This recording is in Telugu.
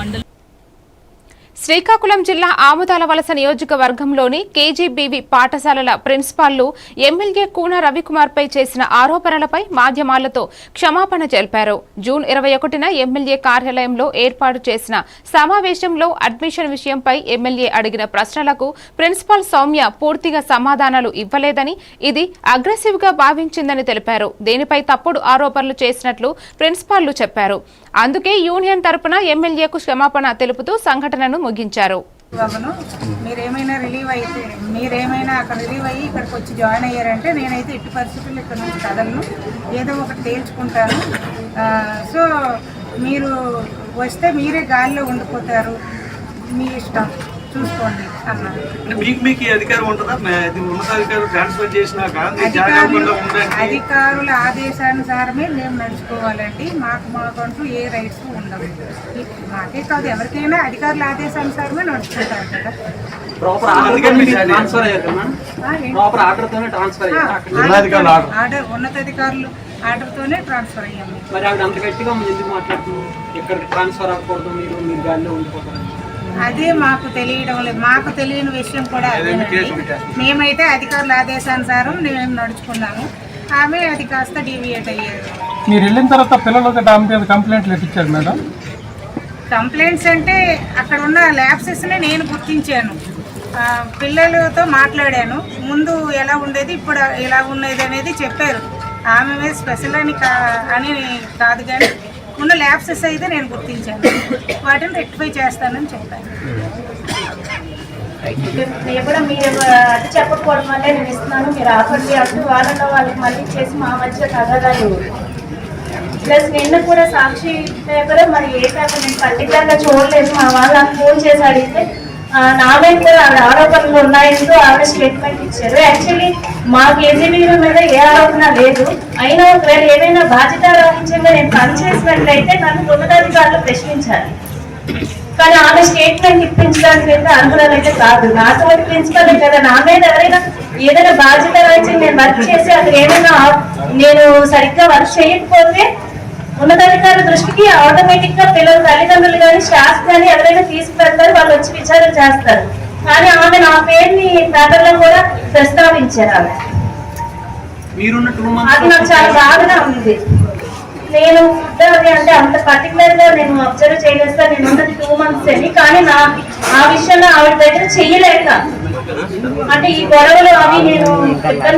మండలం శ్రీకాకుళం జిల్లా ఆముదాల వలస నియోజకవర్గంలోని కేజీబీవీ పాఠశాలల ప్రిన్సిపాల్లు ఎమ్మెల్యే కూన రవికుమార్పై చేసిన ఆరోపణలపై మాధ్యమాలతో క్షమాపణ తెలిపారు. జూన్ 21న ఎమ్మెల్యే కార్యాలయంలో ఏర్పాటు చేసిన సమావేశంలో అడ్మిషన్ విషయంపై ఎమ్మెల్యే అడిగిన ప్రశ్నలకు ప్రిన్సిపాల్ సౌమ్య పూర్తిగా సమాధానాలు ఇవ్వలేదని, ఇది అగ్రెసివ్ గా భావించిందని తెలిపారు. దీనిపై తప్పుడు ఆరోపణలు చేసినట్లు ప్రిన్సిపాల్లు చెప్పారు. అందుకే యూనియన్ తరపున ఎమ్మెల్యేకు క్షమాపణ తెలుపుతూ సంఘటనను ముగించారు. మీరేమైనా అక్కడ రిలీవ్ అయ్యి ఇక్కడికి వచ్చి జాయిన్ అయ్యారంటే నేనైతే ఎట్టి పరిస్థితుల్లో ఇక్కడ నుంచి కదలను, ఏదో ఒకటి తేల్చుకుంటాను. సో మీరు వస్తే మీరే గాలిలో ఉండిపోతారు, మీ ఇష్టం చూసుకోండి అన్నారు. అధికారుల ఆదేశానుసారమే మేము నడుచుకోవాలండి. మాకంటూ ఏ రైట్స్ ఉండవు. మాకే కాదు, ఎవరికైనా అధికారుల ఆదేశానుసారమే నడుచుకుంటారు కదా. ఆర్డర్ ఉన్నతాధికారులు ఆర్డర్తోనే ట్రాన్స్ఫర్ అయ్యాము. అదే మాకు తెలియడం లేదు. మాకు తెలియని విషయం కూడా మేమైతే అధికారుల ఆదేశానుసారం మేము నడుచుకున్నాము. ఆమె అది కాస్త డీవియేట్ అయ్యారు. మీరు వెళ్ళిన తర్వాత పిల్లలకి కంప్లైంట్లు ఇప్పించారు మేడం? కంప్లైంట్స్ అంటే అక్కడ ఉన్న ల్యాబ్సెస్ని నేను గుర్తించాను, పిల్లలతో మాట్లాడాను. ముందు ఎలా ఉండేది, ఇప్పుడు ఎలా ఉండేది అనేది చెప్పారు. ఆమె మీద స్పెషల్ అని కాదు, కానీ ఉన్న ల్యాబ్సెస్ అయితే నేను గుర్తించాను, వాటిని రెక్టిఫై చేస్తానని చెప్పాను. కూడా మీరు అది చెప్పకపోవడం వల్లే నేను ఇస్తున్నాను, మీరు ఆపండి అంటూ వాళ్ళకి మళ్ళీ చేసి మా మధ్య తగదాలు. ప్లస్ నిన్న కూడా సాక్షి పేపర్ మరి ఏ పేపర్ నేను ఖచ్చితంగా చూడలేదు. మా వాళ్ళు నాకు ఫోన్ చేసి అడిగితే నా మీద ఆవిడ ఆరోపణలు ఉన్నాయంటూ ఆవిడ స్టేట్మెంట్ ఇచ్చారు. యాక్చువల్లీ మా కేజీబీ మీద ఏ ఆరోపణ లేదు. అయినా ఒకవేళ ఏదైనా బాధ్యత వహించగా నేను పనిచేసినట్లయితే నన్ను ఉన్నతాధికారులు ప్రశ్నించాలి. కానీ ఆమె స్టేట్మెంట్ ఇప్పించడానికి అయితే అర్హురాలు అయితే కాదు. నాతో ప్రిన్సిపల్ కదా, నా మీద ఎవరైనా ఏదైనా బాధ్యత వహించి నేను వర్క్ చేసి అక్కడ ఏమైనా నేను సరిగ్గా వర్క్ చేయకపోతే ఉన్నతాధికారుల దృష్టికి ఆటోమేటిక్ గా పిల్లల తల్లిదండ్రులు కానీ స్టాఫ్ కానీ ఎవరైనా తీసుకువెళ్తారు, వాళ్ళు వచ్చి విచారణ చేస్తారు. కానీ ఆమె నా పేరుని పేపర్లో కూడా ప్రస్తావించారు. ఆమె అది నాకు చాలా బాధగా ఉంది. నేను అది అంటే అంత పర్టికులర్ గా నేను అబ్జర్వ్ చేయలేస్తాను. నేను ఉన్నది 2 months అని, కానీ ఆ విషయంలో ఆవిడ దగ్గర చెయ్యలేక అంటే ఈ గొడవలు అవి నేను ఇబ్బంది